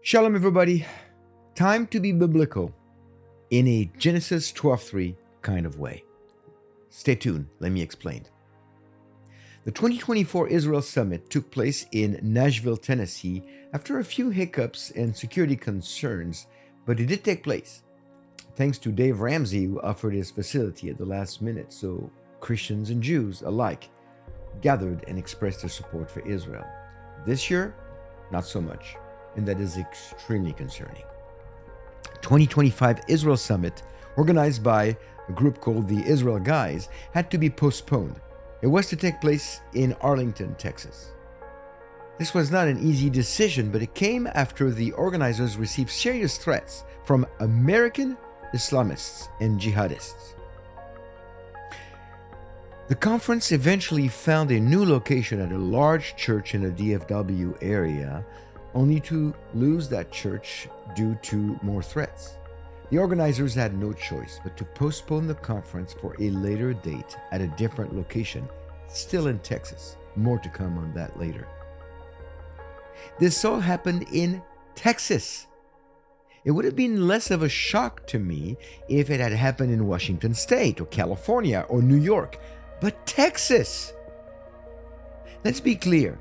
Shalom, everybody. Time to be biblical in a Genesis 12:3 kind of way. Stay tuned. Let me explain. The 2024 Israel Summit took place in Nashville, Tennessee, after a few hiccups and security concerns, but it did take place. Thanks to Dave Ramsey, who offered his facility at the last minute, so Christians and Jews alike gathered and expressed their support for Israel. This year, not so much, and that is extremely concerning. 2025 Israel Summit, organized by a group called the Israel Guys, had to be postponed. It was to take place in Arlington, Texas. This was not an easy decision, but it came after the organizers received serious threats from American Islamists and jihadists. The conference eventually found a new location at a large church in the DFW area, only to lose that church due to more threats. The organizers had no choice but to postpone the conference for a later date at a different location, still in Texas. More to come on that later. This all happened in Texas. It would have been less of a shock to me if it had happened in Washington State or California or New York, but Texas! Let's be clear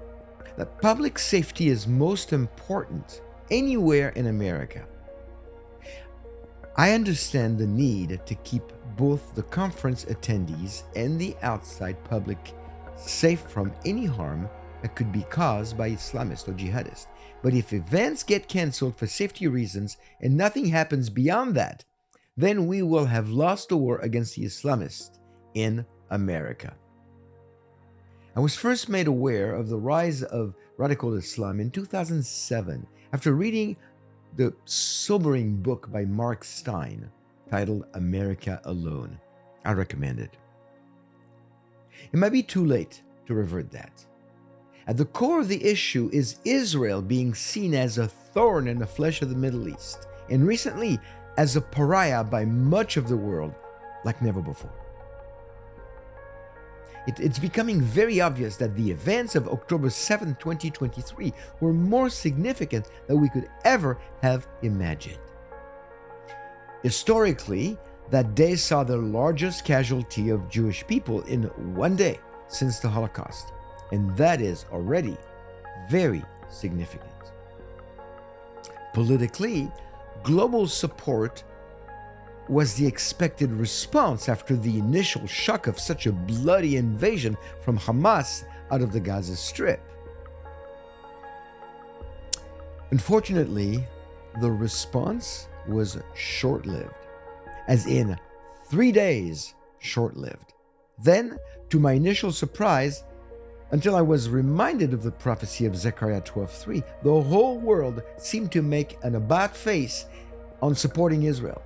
that public safety is most important anywhere in America. I understand the need to keep both the conference attendees and the outside public safe from any harm that could be caused by Islamists or jihadists. But if events get canceled for safety reasons and nothing happens beyond that, then we will have lost the war against the Islamists in America. I was first made aware of the rise of radical Islam in 2007 after reading the sobering book by Mark Stein titled America Alone. I recommend it. It might be too late to revert that. At the core of the issue is Israel being seen as a thorn in the flesh of the Middle East, and recently as a pariah by much of the world like never before. It's becoming very obvious that the events of October 7, 2023 were more significant than we could ever have imagined. Historically, that day saw the largest casualty of Jewish people in one day since the Holocaust, and that is already very significant. Politically, global support was the expected response after the initial shock of such a bloody invasion from Hamas out of the Gaza Strip. Unfortunately, the response was short-lived, as in 3 days short-lived. Then, to my initial surprise, until I was reminded of the prophecy of Zechariah 12:3, the whole world seemed to make an about face on supporting Israel,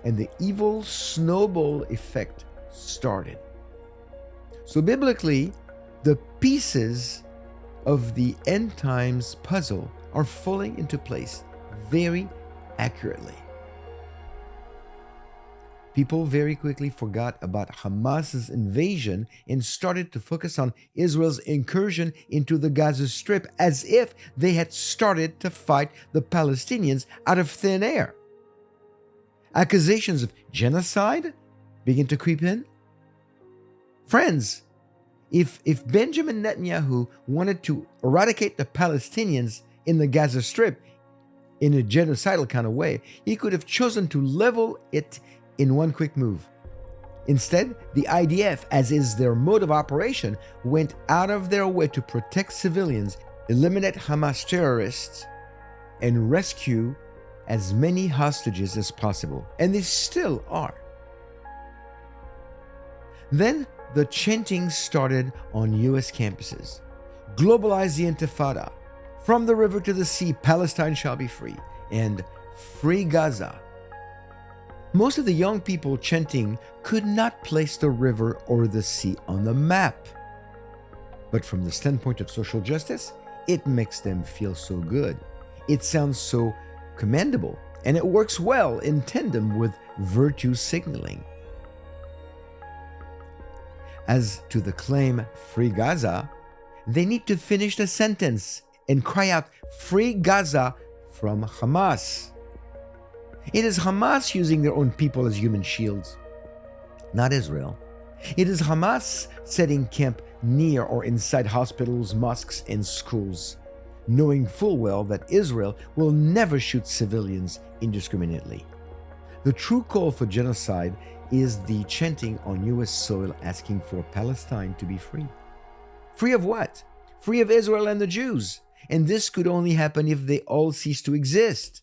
and the evil snowball effect started. So biblically, the pieces of the end times puzzle are falling into place very accurately. People very quickly forgot about Hamas's invasion and started to focus on Israel's incursion into the Gaza Strip as if they had started to fight the Palestinians out of thin air. Accusations of genocide begin to creep in. Friends, if Benjamin Netanyahu wanted to eradicate the Palestinians in the Gaza Strip in a genocidal kind of way, he could have chosen to level it in one quick move. Instead, the IDF, as is their mode of operation, went out of their way to protect civilians, eliminate Hamas terrorists, and rescue as many hostages as possible. And they still are. Then the chanting started on US campuses. Globalize the Intifada. From the river to the sea, Palestine shall be free. And free Gaza. Most of the young people chanting could not place the river or the sea on the map. But from the standpoint of social justice, it makes them feel so good. It sounds so commendable, and it works well in tandem with virtue signaling. As to the claim, free Gaza, they need to finish the sentence and cry out, free Gaza from Hamas. It is Hamas using their own people as human shields, not Israel. It is Hamas setting camp near or inside hospitals, mosques, and schools, knowing full well that Israel will never shoot civilians indiscriminately. The true call for genocide is the chanting on U.S. soil asking for Palestine to be free. Free of what? Free of Israel and the Jews. And this could only happen if they all cease to exist.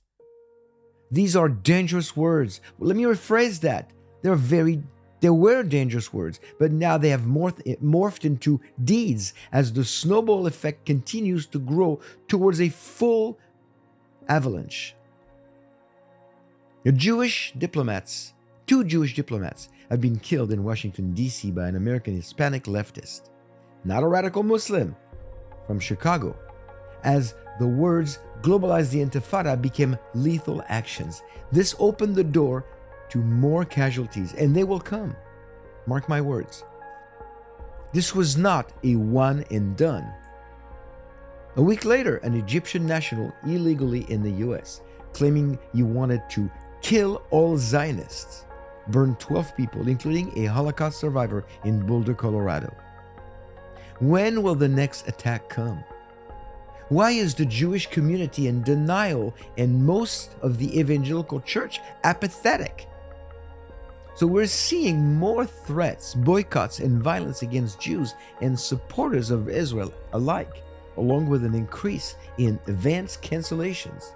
These are dangerous words. Well, let me rephrase that. They were dangerous words, but now they have morphed into deeds as the snowball effect continues to grow towards a full avalanche. Two Jewish diplomats have been killed in Washington, D.C. by an American Hispanic leftist, not a radical Muslim, from Chicago, as the words "globalize the Intifada" became lethal actions. This opened the door to more casualties, and they will come. Mark my words. This was not a one and done. A week later, an Egyptian national illegally in the U.S., claiming he wanted to kill all Zionists, burned 12 people, including a Holocaust survivor in Boulder, Colorado. When will the next attack come? Why is the Jewish community in denial and most of the evangelical church apathetic? So we're seeing more threats, boycotts, and violence against Jews and supporters of Israel alike, along with an increase in advanced cancellations.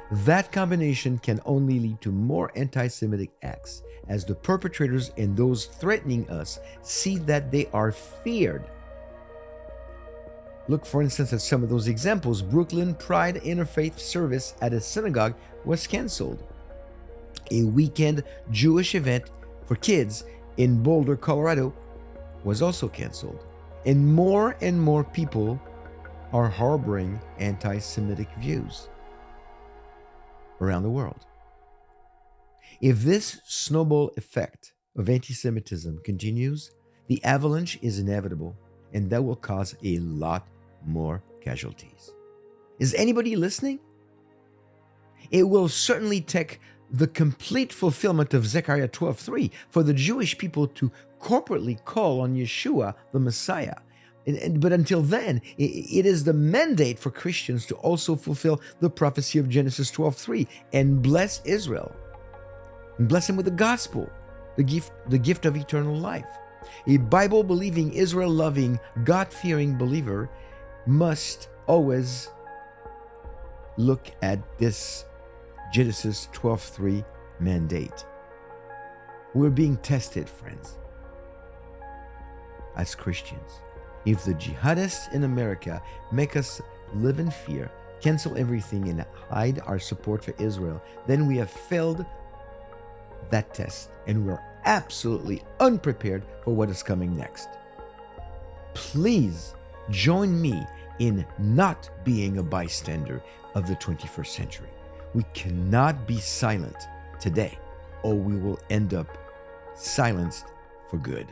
That combination can only lead to more anti-Semitic acts as the perpetrators and those threatening us see that they are feared. Look, for instance, at some of those examples. Brooklyn Pride Interfaith service at a synagogue was canceled. A weekend Jewish event for kids in Boulder, Colorado was also canceled. And more people are harboring anti-Semitic views around the world. If this snowball effect of anti-Semitism continues, the avalanche is inevitable, and that will cause a lot more casualties. Is anybody listening? It will certainly take the complete fulfillment of Zechariah 12:3 for the Jewish people to corporately call on Yeshua, the Messiah. But until then, it is the mandate for Christians to also fulfill the prophecy of Genesis 12:3 and bless Israel. And bless him with the gospel, the gift of eternal life. A Bible-believing, Israel-loving, God-fearing believer must always look at this Genesis 12:3 mandate. We're being tested, friends, as Christians. If the jihadists in America make us live in fear, cancel everything, and hide our support for Israel, then we have failed that test, and we're absolutely unprepared for what is coming next. Please join me in not being a bystander of the 21st century. We cannot be silent today, or we will end up silenced for good.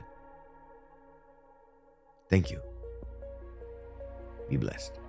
Thank you. Be blessed.